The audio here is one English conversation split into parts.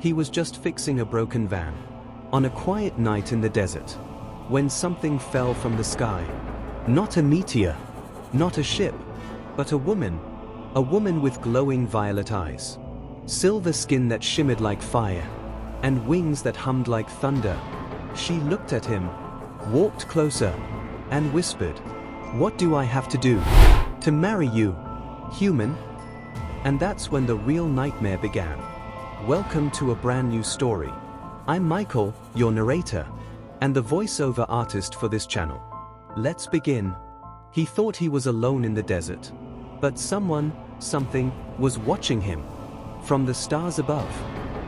He was just fixing a broken van. On a quiet night in the desert. When something fell from the sky. Not a meteor. Not a ship. But a woman. A woman with glowing violet eyes. Silver skin that shimmered like fire. And wings that hummed like thunder. She looked at him. Walked closer. And whispered. "What do I have to do to marry you, human?" And that's when the real nightmare began. Welcome to a brand new story. I'm Michael, your narrator, and the voiceover artist for this channel. Let's begin. He thought he was alone in the desert. But something, was watching him. From the stars above.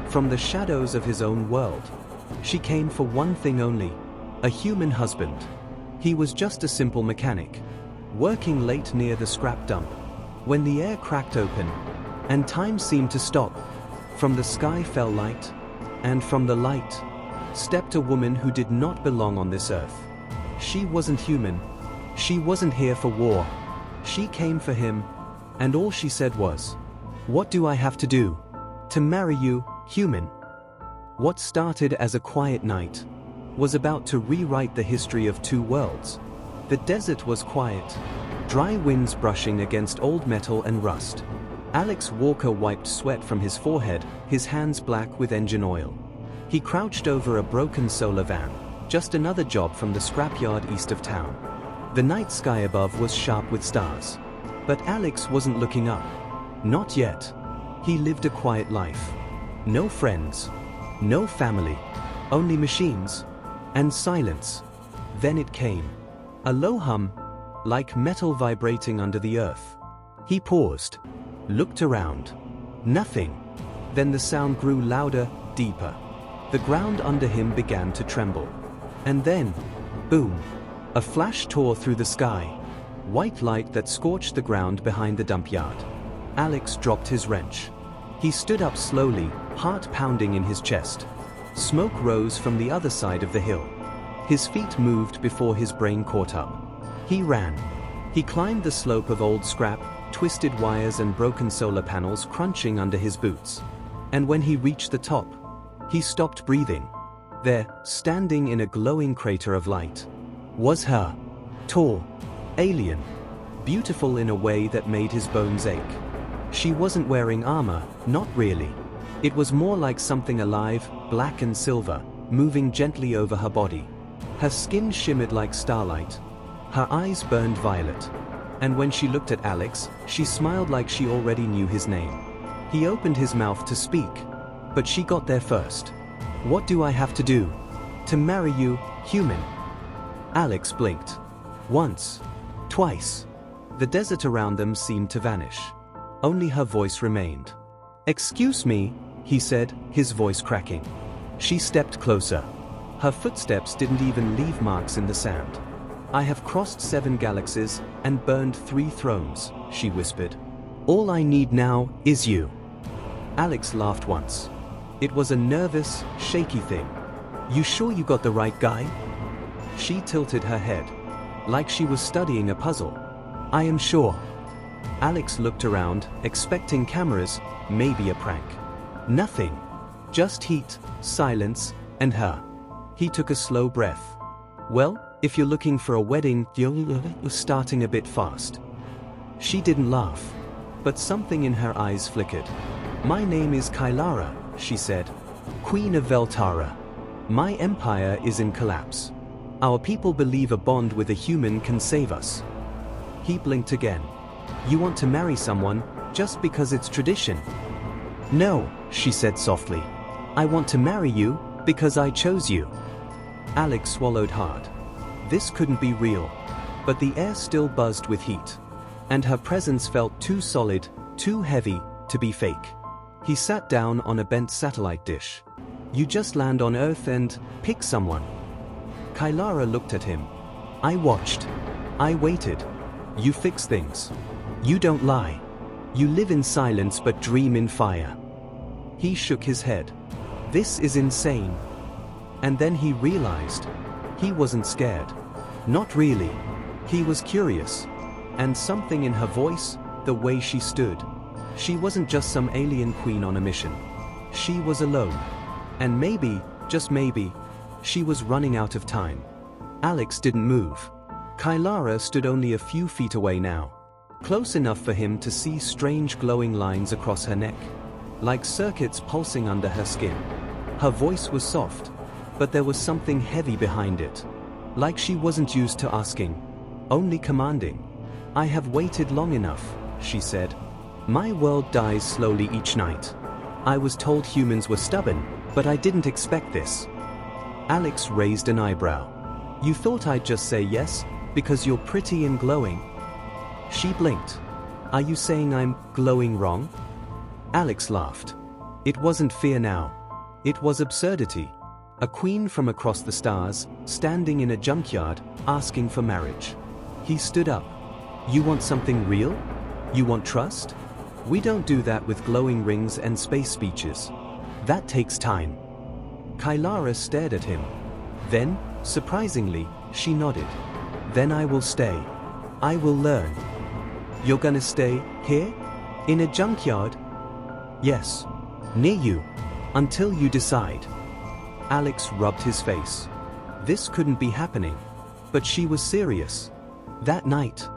From the shadows of his own world. She came for one thing only. A human husband. He was just a simple mechanic. Working late near the scrap dump. When the air cracked open. And time seemed to stop. From the sky fell light. And from the light stepped a woman who did not belong on this earth. She wasn't human. She wasn't here for war. She came for him. And all she said was, "What do I have to do to marry you, human?" What started as a quiet night was about to rewrite the history of two worlds. The desert was quiet. Dry winds brushing against old metal and rust. Alex Walker wiped sweat from his forehead, his hands black with engine oil. He crouched over a broken solar van, just another job from the scrapyard east of town. The night sky above was sharp with stars. But Alex wasn't looking up. Not yet. He lived a quiet life. No friends. No family. Only machines. And silence. Then it came. A low hum, like metal vibrating under the earth. He paused. Looked around. Nothing. Then the sound grew louder, deeper. The ground under him began to tremble. And then, boom. A flash tore through the sky. White light that scorched the ground behind the dump yard. Alex dropped his wrench. He stood up slowly, heart pounding in his chest. Smoke rose from the other side of the hill. His feet moved before his brain caught up. He ran. He climbed the slope of old scrap, twisted wires and broken solar panels crunching under his boots. And when he reached the top, he stopped breathing. There, standing in a glowing crater of light, was her. Tall. Alien. Beautiful in a way that made his bones ache. She wasn't wearing armor, not really. It was more like something alive, black and silver, moving gently over her body. Her skin shimmered like starlight. Her eyes burned violet. And when she looked at Alex, she smiled like she already knew his name. He opened his mouth to speak. But she got there first. "What do I have to do to marry you, human?" Alex blinked. Once. Twice. The desert around them seemed to vanish. Only her voice remained. "Excuse me," he said, his voice cracking. She stepped closer. Her footsteps didn't even leave marks in the sand. "I have crossed 7 galaxies and burned 3 thrones," she whispered. "All I need now is you." Alex laughed once. It was a nervous, shaky thing. "You sure you got the right guy?" She tilted her head. Like she was studying a puzzle. "I am sure." Alex looked around, expecting cameras, maybe a prank. Nothing. Just heat, silence, and her. He took a slow breath. "Well, if you're looking for a wedding, you're starting a bit fast." She didn't laugh. But something in her eyes flickered. "My name is Kylara," she said. "Queen of Veltara. My empire is in collapse. Our people believe a bond with a human can save us." He blinked again. "You want to marry someone, just because it's tradition?" "No," she said softly. "I want to marry you, because I chose you." Alex swallowed hard. This couldn't be real. But the air still buzzed with heat. And her presence felt too solid, too heavy, to be fake. He sat down on a bent satellite dish. "You just land on Earth and pick someone." Kylara looked at him. "I watched. I waited. You fix things. You don't lie. You live in silence but dream in fire." He shook his head. "This is insane." And then he realized. He wasn't scared. Not really. He was curious. And something in her voice, the way she stood. She wasn't just some alien queen on a mission. She was alone. And maybe, just maybe, she was running out of time. Alex didn't move. Kylara stood only a few feet away now. Close enough for him to see strange glowing lines across her neck, like circuits pulsing under her skin. Her voice was soft, but there was something heavy behind it. Like she wasn't used to asking, only commanding. I have waited long enough, she said. My world dies slowly each night. I was told humans were stubborn, but I didn't expect this. Alex raised an eyebrow. You thought I'd just say yes, because you're pretty and glowing? She blinked. Are you saying I'm glowing wrong? Alex laughed. It wasn't fear now. It was absurdity. A queen from across the stars, standing in a junkyard, asking for marriage. He stood up. You want something real? You want trust? We don't do that with glowing rings and space speeches. That takes time. Kylara stared at him. Then, surprisingly, she nodded. Then I will stay. I will learn. You're gonna stay here? In a junkyard? Yes. Near you. Until you decide. Alex rubbed his face. This couldn't be happening. But she was serious. That night,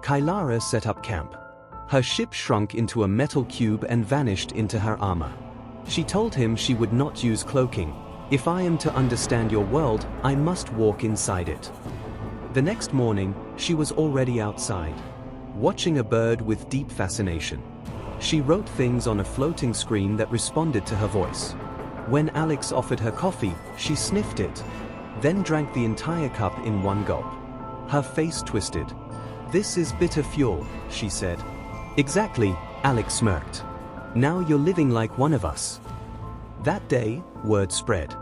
Kylara set up camp. Her ship shrunk into a metal cube and vanished into her armor. She told him she would not use cloaking. If I am to understand your world, I must walk inside it. The next morning, she was already outside, watching a bird with deep fascination. She wrote things on a floating screen that responded to her voice. When Alex offered her coffee, she sniffed it, then drank the entire cup in one gulp. Her face twisted. This is bitter fuel, she said. Exactly, Alex smirked. Now you're living like one of us. That day, word spread.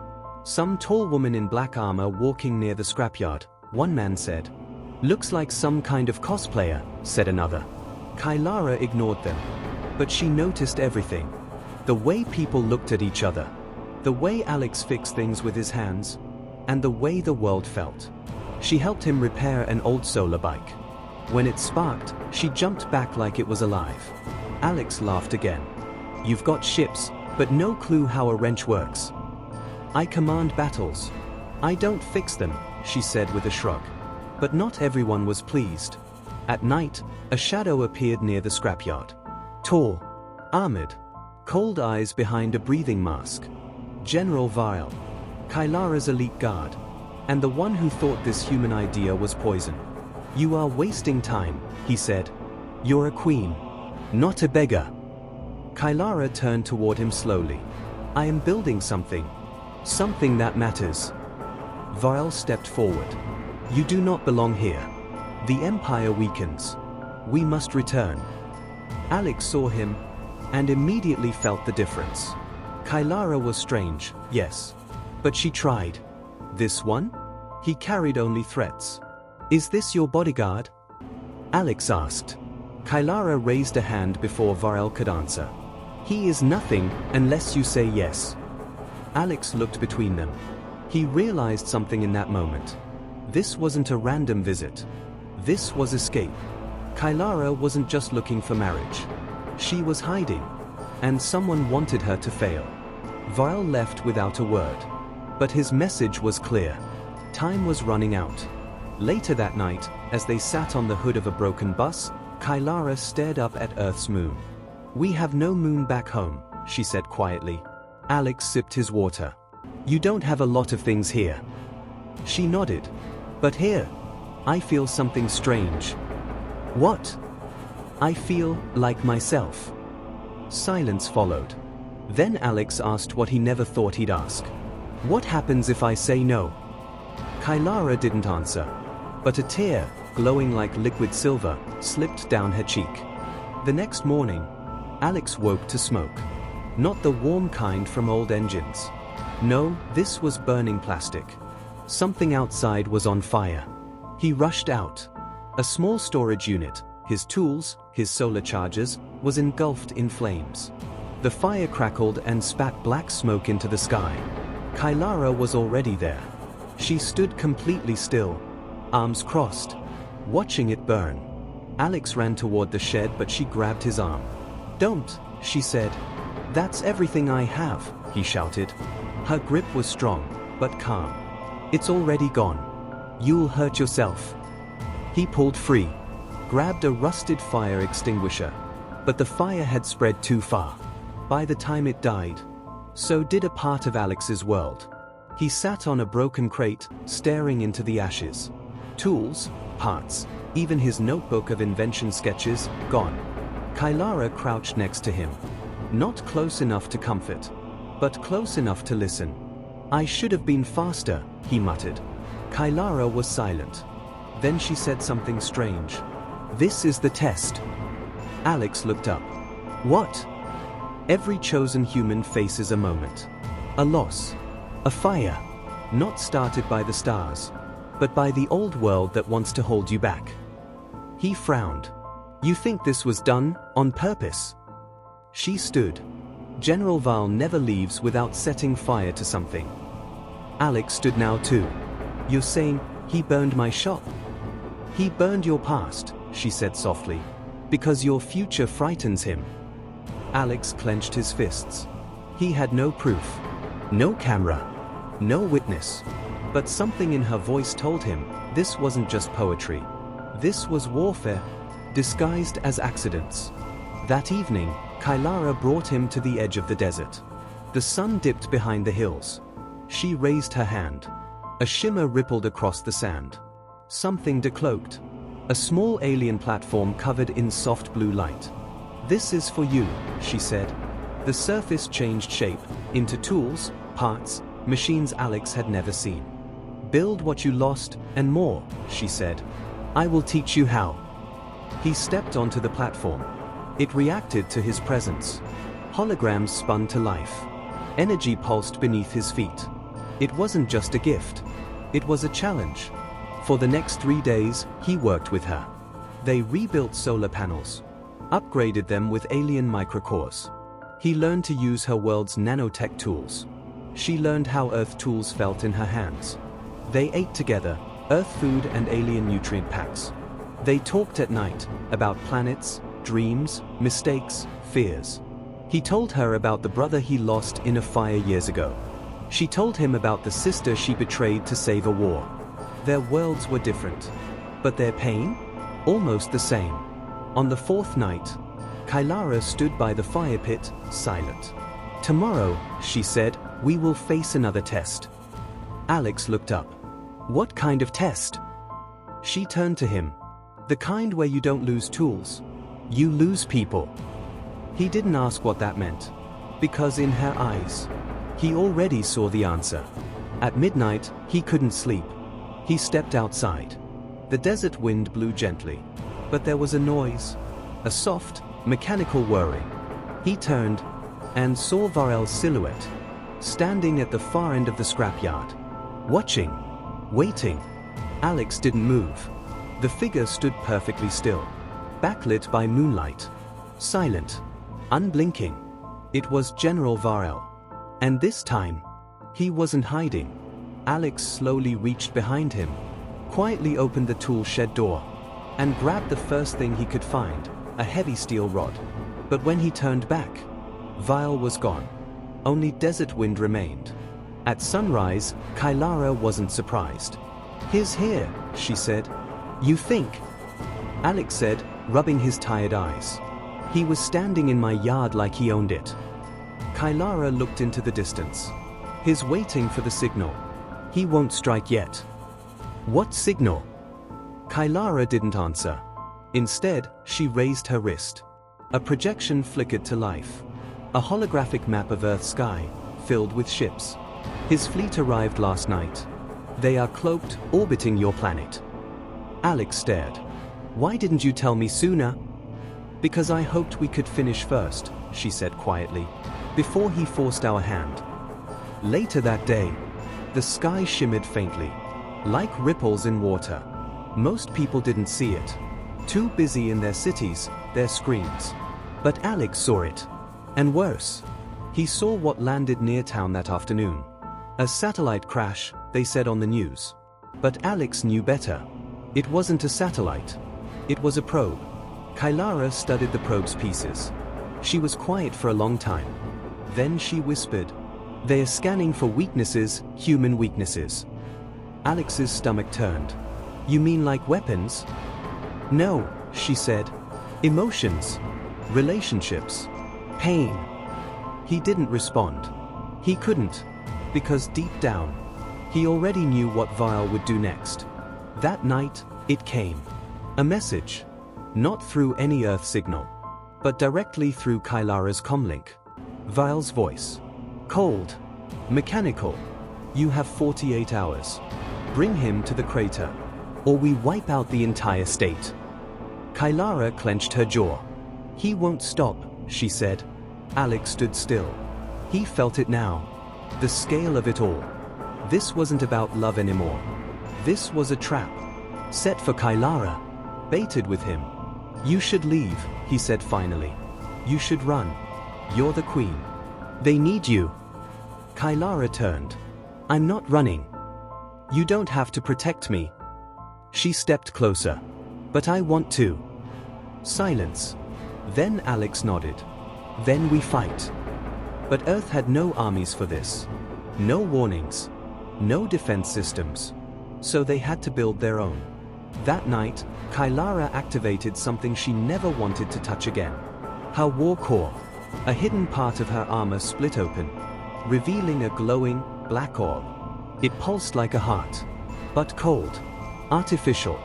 Some tall woman in black armor walking near the scrapyard, one man said. Looks like some kind of cosplayer, said another. Kylara ignored them. But she noticed everything. The way people looked at each other. The way Alex fixed things with his hands. And the way the world felt. She helped him repair an old solar bike. When it sparked, she jumped back like it was alive. Alex laughed again. You've got ships, but no clue how a wrench works. I command battles. I don't fix them, she said with a shrug. But not everyone was pleased. At night, a shadow appeared near the scrapyard. Tall, armored, cold eyes behind a breathing mask. General Vile, Kylara's elite guard, and the one who thought this human idea was poison. You are wasting time, he said. You're a queen, not a beggar. Kylara turned toward him slowly. I am building something. Something that matters. Vile stepped forward. You do not belong here. The Empire weakens. We must return. Alex saw him, and immediately felt the difference. Kylara was strange, yes. But she tried. This one? He carried only threats. Is this your bodyguard? Alex asked. Kylara raised a hand before Varel could answer. He is nothing, unless you say yes. Alex looked between them. He realized something in that moment. This wasn't a random visit. This was escape. Kylara wasn't just looking for marriage. She was hiding. And someone wanted her to fail. Varel left without a word. But his message was clear. Time was running out. Later that night, as they sat on the hood of a broken bus, Kylara stared up at Earth's moon. We have no moon back home, she said quietly. Alex sipped his water. You don't have a lot of things here. She nodded. But here, I feel something strange. What? I feel like myself. Silence followed. Then Alex asked what he never thought he'd ask. What happens if I say no? Kylara didn't answer. But a tear, glowing like liquid silver, slipped down her cheek. The next morning, Alex woke to smoke. Not the warm kind from old engines. No, this was burning plastic. Something outside was on fire. He rushed out. A small storage unit, his tools, his solar chargers, was engulfed in flames. The fire crackled and spat black smoke into the sky. Kylara was already there. She stood completely still, arms crossed, watching it burn. Alex ran toward the shed, but she grabbed his arm. Don't, she said. That's everything I have, he shouted. Her grip was strong, but calm. It's already gone. You'll hurt yourself. He pulled free, grabbed a rusted fire extinguisher, but the fire had spread too far. By the time it died, so did a part of Alex's world. He sat on a broken crate, staring into the ashes. Tools, parts, even his notebook of invention sketches, gone. Kylara crouched next to him. Not close enough to comfort, but close enough to listen. I should have been faster, he muttered. Kylara was silent. Then she said something strange. This is the test. Alex looked up. What? Every chosen human faces a moment. A loss. A fire. Not started by the stars, but by the old world that wants to hold you back. He frowned. You think this was done on purpose? She stood. General Val never leaves without setting fire to something. Alex stood now too. You're saying he burned my shop? He burned your past, she said softly, because your future frightens him. Alex clenched his fists. He had no proof, no camera, no witness, but something in her voice told him this wasn't just poetry. This was warfare, disguised as accidents. That evening, Kylara brought him to the edge of the desert. The sun dipped behind the hills. She raised her hand. A shimmer rippled across the sand. Something decloaked. A small alien platform covered in soft blue light. This is for you, she said. The surface changed shape, into tools, parts, machines Alex had never seen. Build what you lost, and more, she said. I will teach you how. He stepped onto the platform. It reacted to his presence. Holograms spun to life. Energy pulsed beneath his feet. It wasn't just a gift. It was a challenge. For the next 3 days, he worked with her. They rebuilt solar panels, upgraded them with alien microcores. He learned to use her world's nanotech tools. She learned how Earth tools felt in her hands. They ate together, Earth food and alien nutrient packs. They talked at night, about planets, dreams, mistakes, fears. He told her about the brother he lost in a fire years ago. She told him about the sister she betrayed to save a war. Their worlds were different, but their pain? Almost the same. On the 4th night, Kylara stood by the fire pit, silent. Tomorrow, she said, we will face another test. Alex looked up. What kind of test? She turned to him. The kind where you don't lose tools. You lose people. He didn't ask what that meant, because in her eyes, he already saw the answer. At midnight, he couldn't sleep. He stepped outside. The desert wind blew gently, but there was a noise, a soft, mechanical whirring. He turned and saw Varel's silhouette, standing at the far end of the scrapyard, watching, waiting. Alex didn't move. The figure stood perfectly still, backlit by moonlight, silent, unblinking. It was General Varel. And this time, he wasn't hiding. Alex slowly reached behind him, quietly opened the tool shed door, and grabbed the first thing he could find, a heavy steel rod. But when he turned back, Varel was gone. Only desert wind remained. At sunrise, Kylara wasn't surprised. He's here, she said. You think? Alex said, rubbing his tired eyes. He was standing in my yard like he owned it. Kylara looked into the distance. He's waiting for the signal. He won't strike yet. What signal? Kylara didn't answer. Instead, she raised her wrist. A projection flickered to life. A holographic map of Earth's sky, filled with ships. His fleet arrived last night. They are cloaked, orbiting your planet. Alex stared. Why didn't you tell me sooner? Because I hoped we could finish first, she said quietly, before he forced our hand. Later that day, the sky shimmered faintly, like ripples in water. Most people didn't see it. Too busy in their cities, their screens. But Alex saw it. And worse. He saw what landed near town that afternoon. A satellite crash, they said on the news. But Alex knew better. It wasn't a satellite. It was a probe. Kylara studied the probe's pieces. She was quiet for a long time. Then she whispered, "They're scanning for weaknesses, human weaknesses." Alex's stomach turned. "You mean like weapons?" "No," she said. "Emotions. Relationships. Pain." He didn't respond. He couldn't. Because deep down, he already knew what Vile would do next. That night, it came. A message. Not through any Earth signal, but directly through Kylara's comlink. Vile's voice. Cold. Mechanical. "You have 48 hours. Bring him to the crater, or we wipe out the entire state." Kylara clenched her jaw. "He won't stop," she said. Alex stood still. He felt it now. The scale of it all. This wasn't about love anymore. This was a trap. Set for Kylara. Baited with him. "You should leave," he said finally. "You should run. You're the queen. They need you." Kylara turned. "I'm not running. You don't have to protect me." She stepped closer. "But I want to." Silence. Then Alex nodded. "Then we fight." But Earth had no armies for this. No warnings. No defense systems. So they had to build their own. That night, Kylara activated something she never wanted to touch again. Her war core. A hidden part of her armor split open, revealing a glowing, black orb. It pulsed like a heart. But cold. Artificial.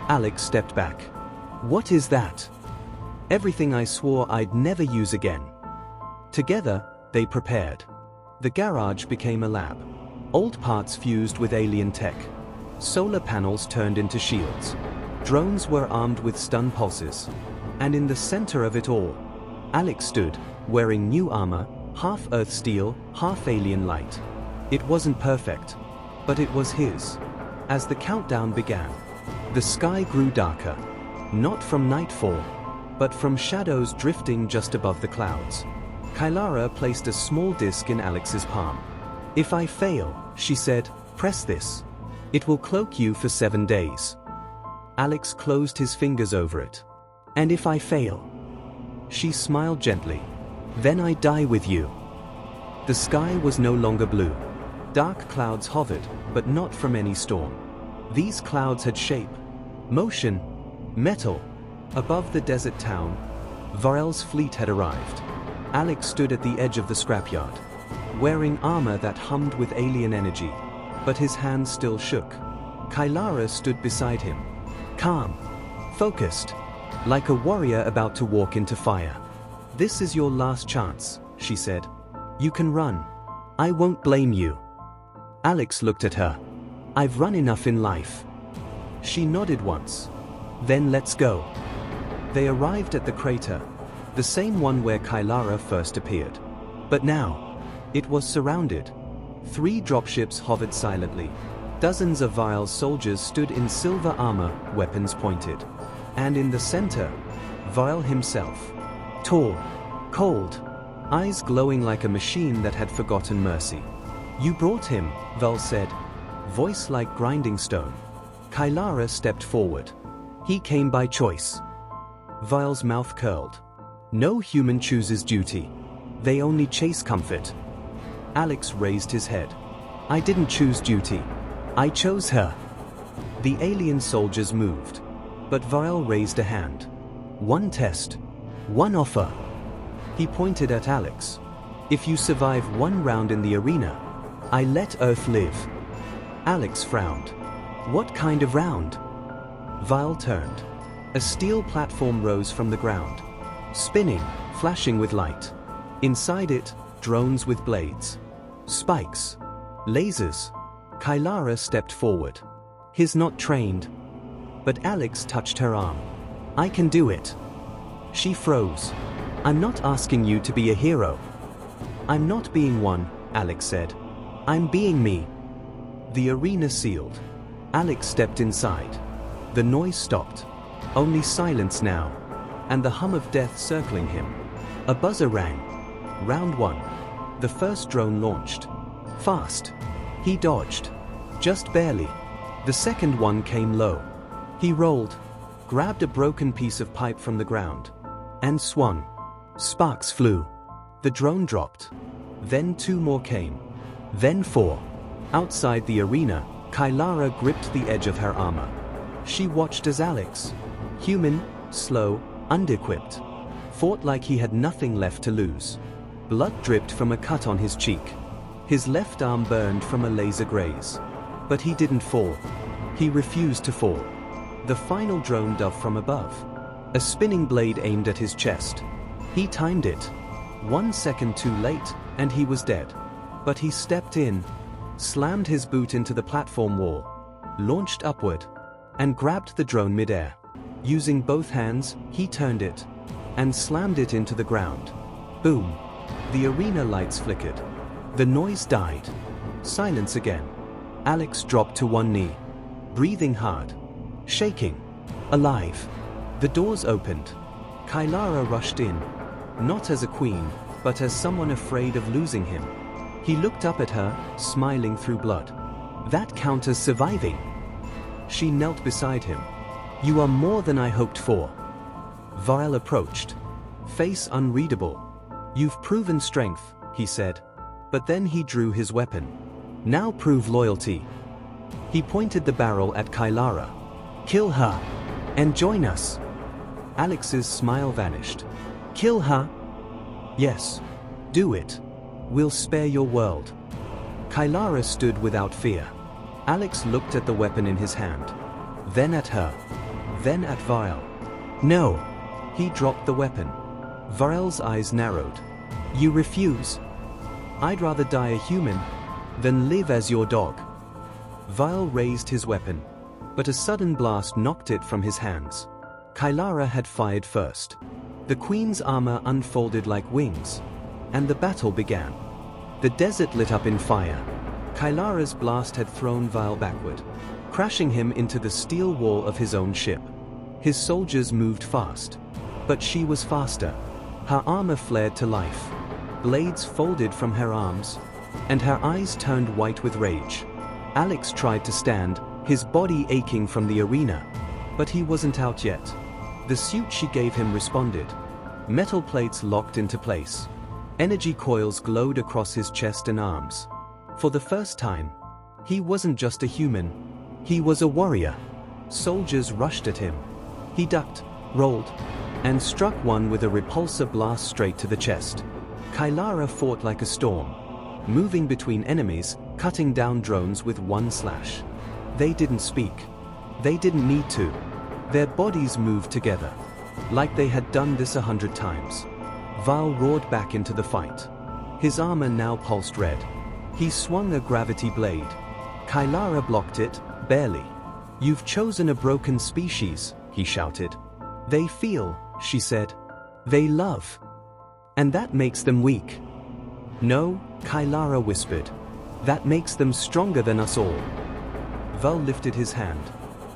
Alex stepped back. "What is that?" "Everything I swore I'd never use again." Together, they prepared. The garage became a lab. Old parts fused with alien tech. Solar panels turned into shields. Drones were armed with stun pulses. And in the center of it all, Alex stood, wearing new armor, half Earth steel, half alien light. It wasn't perfect, but it was his. As the countdown began, the sky grew darker. Not from nightfall, but from shadows drifting just above the clouds. Kylara placed a small disc in Alex's palm. "If I fail," she said, "press this. It will cloak you for 7 days." Alex closed his fingers over it. "And if I fail?" She smiled gently. "Then I die with you." The sky was no longer blue. Dark clouds hovered, but not from any storm. These clouds had shape, motion, metal. Above the desert town, Varel's fleet had arrived. Alex stood at the edge of the scrapyard, wearing armor that hummed with alien energy, but his hands still shook. Kylara stood beside him, calm, focused, like a warrior about to walk into fire. "This is your last chance," she said. "You can run. I won't blame you." Alex looked at her. "I've run enough in life." She nodded once. "Then let's go." They arrived at the crater, the same one where Kylara first appeared. But now, it was surrounded. 3 dropships hovered silently. Dozens of Vile's soldiers stood in silver armor, weapons pointed. And in the center, Vile himself. Tall, cold, eyes glowing like a machine that had forgotten mercy. "You brought him," Vile said, voice like grinding stone. Kylara stepped forward. "He came by choice." Vile's mouth curled. "No human chooses duty. They only chase comfort." Alex raised his head. "I didn't choose duty. I chose her." The alien soldiers moved. But Vile raised a hand. "One test. One offer." He pointed at Alex. "If you survive 1 round in the arena, I let Earth live." Alex frowned. "What kind of round?" Vile turned. A steel platform rose from the ground, spinning, flashing with light. Inside it, drones with blades, spikes, lasers. Kylara stepped forward. "He's not trained." But Alex touched her arm. "I can do it." She froze. "I'm not asking you to be a hero." "I'm not being one," Alex said. "I'm being me." The arena sealed. Alex stepped inside. The noise stopped. Only silence now, and the hum of death circling him. A buzzer rang. Round 1. The first drone launched. Fast. He dodged. Just barely. The second one came low. He rolled, grabbed a broken piece of pipe from the ground, and swung. Sparks flew. The drone dropped. Then 2 more came. Then 4. Outside the arena, Kylara gripped the edge of her armor. She watched as Alex, human, slow, unequipped, fought like he had nothing left to lose. Blood dripped from a cut on his cheek. His left arm burned from a laser graze. But he didn't fall. He refused to fall. The final drone dove from above. A spinning blade aimed at his chest. He timed it. 1 second too late, and he was dead. But he stepped in, slammed his boot into the platform wall, launched upward, and grabbed the drone midair. Using both hands, he turned it, and slammed it into the ground. Boom! The arena lights flickered. The noise died. Silence again. Alex dropped to one knee, breathing hard, shaking, alive. The doors opened. Kylara rushed in, not as a queen, but as someone afraid of losing him. He looked up at her, smiling through blood. That counts as surviving. She knelt beside him. You are more than I hoped for. Varel approached, face unreadable. You've proven strength, he said. But then he drew his weapon. Now prove loyalty. He pointed the barrel at Kylara. Kill her, and join us. Alex's smile vanished. Kill her? Yes. Do it. We'll spare your world. Kylara stood without fear. Alex looked at the weapon in his hand. Then at her. Then at Varel. No. He dropped the weapon. Varel's eyes narrowed. You refuse? I'd rather die a human than live as your dog. Varel raised his weapon, but a sudden blast knocked it from his hands. Kylara had fired first. The queen's armor unfolded like wings, and the battle began. The desert lit up in fire. Kylara's blast had thrown Varel backward, crashing him into the steel wall of his own ship. His soldiers moved fast, but she was faster. Her armor flared to life. Blades folded from her arms, and her eyes turned white with rage. Alex tried to stand, his body aching from the arena. But he wasn't out yet. The suit she gave him responded. Metal plates locked into place. Energy coils glowed across his chest and arms. For the first time, he wasn't just a human. He was a warrior. Soldiers rushed at him. He ducked, rolled, and struck one with a repulsor blast straight to the chest. Kylara fought like a storm, moving between enemies, cutting down drones with one slash. They didn't speak. They didn't need to. Their bodies moved together, like they had done this 100 times. Varel roared back into the fight. His armor now pulsed red. He swung a gravity blade. Kylara blocked it, barely. You've chosen a broken species, he shouted. They feel, she said. They love. And that makes them weak. No, Kylara whispered. That makes them stronger than us all. Varel lifted his hand,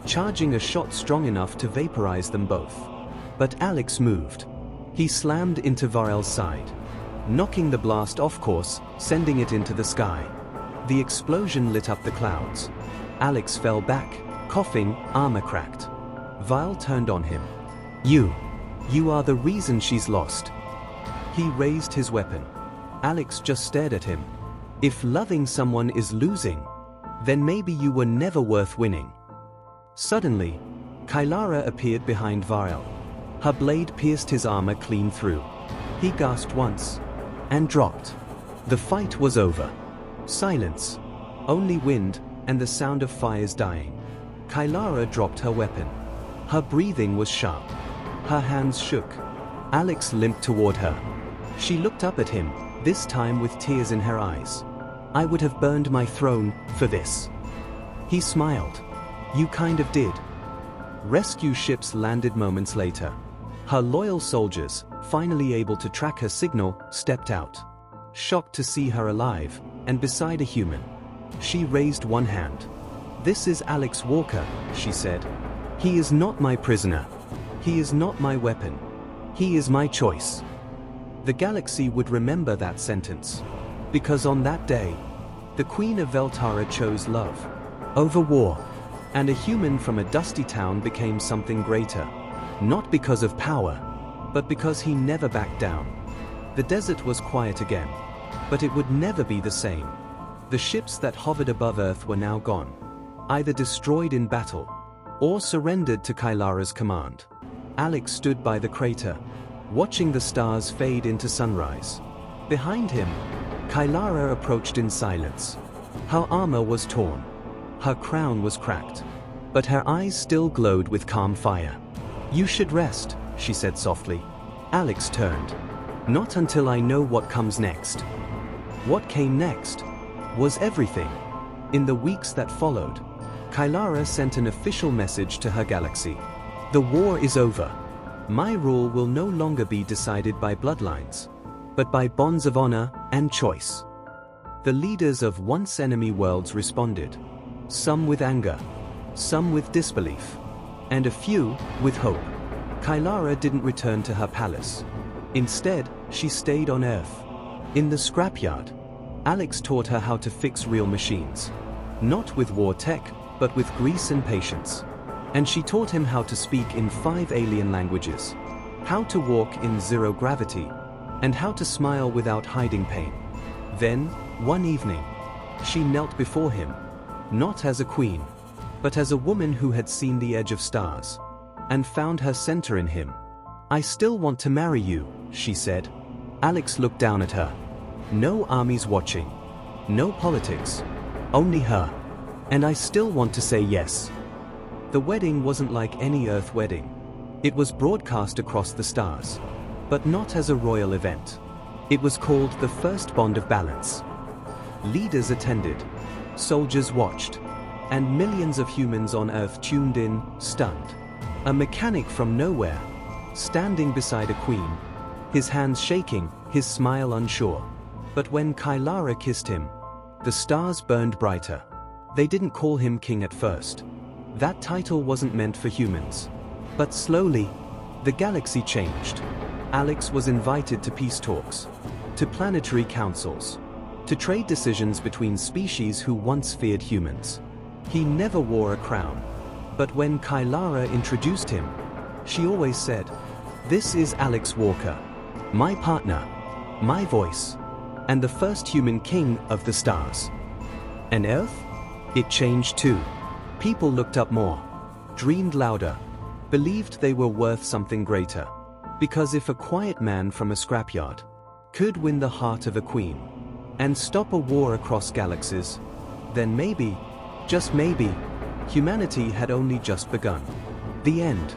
charging a shot strong enough to vaporize them both. But Alex moved. He slammed into Varel's side, knocking the blast off course, sending it into the sky. The explosion lit up the clouds. Alex fell back, coughing, armor cracked. Varel turned on him. You are the reason she's lost. He raised his weapon. Alex just stared at him. If loving someone is losing, then maybe you were never worth winning. Suddenly, Kylara appeared behind Varel. Her blade pierced his armor clean through. He gasped once, and dropped. The fight was over. Silence. Only wind, and the sound of fires dying. Kylara dropped her weapon. Her breathing was sharp. Her hands shook. Alex limped toward her. She looked up at him, this time with tears in her eyes. I would have burned my throne for this. He smiled. You kind of did. Rescue ships landed moments later. Her loyal soldiers, finally able to track her signal, stepped out. Shocked to see her alive, and beside a human. She raised one hand. This is Alex Walker, she said. He is not my prisoner. He is not my weapon. He is my choice. The galaxy would remember that sentence. Because on that day, the Queen of Veltara chose love over war. And a human from a dusty town became something greater. Not because of power, but because he never backed down. The desert was quiet again. But it would never be the same. The ships that hovered above Earth were now gone, either destroyed in battle, or surrendered to Kylara's command. Alex stood by the crater, watching the stars fade into sunrise. Behind him, Kylara approached in silence. Her armor was torn. Her crown was cracked. But her eyes still glowed with calm fire. "You should rest," she said softly. Alex turned. "Not until I know what comes next." What came next was everything. In the weeks that followed, Kylara sent an official message to her galaxy. "The war is over. My rule will no longer be decided by bloodlines, but by bonds of honor and choice." The leaders of once-enemy worlds responded, some with anger, some with disbelief, and a few with hope. Kylara didn't return to her palace. Instead, she stayed on Earth. In the scrapyard, Alex taught her how to fix real machines. Not with war tech, but with grease and patience. And she taught him how to speak in 5 alien languages, how to walk in zero gravity, and how to smile without hiding pain. Then, one evening, she knelt before him, not as a queen, but as a woman who had seen the edge of stars, and found her center in him. "I still want to marry you," she said. Alex looked down at her. No armies watching, no politics, only her. "And I still want to say yes." The wedding wasn't like any Earth wedding. It was broadcast across the stars, but not as a royal event. It was called the First Bond of Balance. Leaders attended, soldiers watched, and millions of humans on Earth tuned in, stunned. A mechanic from nowhere, standing beside a queen, his hands shaking, his smile unsure. But when Kylara kissed him, the stars burned brighter. They didn't call him king at first. That title wasn't meant for humans. But slowly, the galaxy changed. Alex was invited to peace talks, to planetary councils, to trade decisions between species who once feared humans. He never wore a crown. But when Kylara introduced him, she always said, "This is Alex Walker, my partner, my voice, and the first human king of the stars." And Earth? It changed too. People looked up more, dreamed louder, believed they were worth something greater. Because if a quiet man from a scrapyard could win the heart of a queen and stop a war across galaxies, then maybe, just maybe, humanity had only just begun. The end.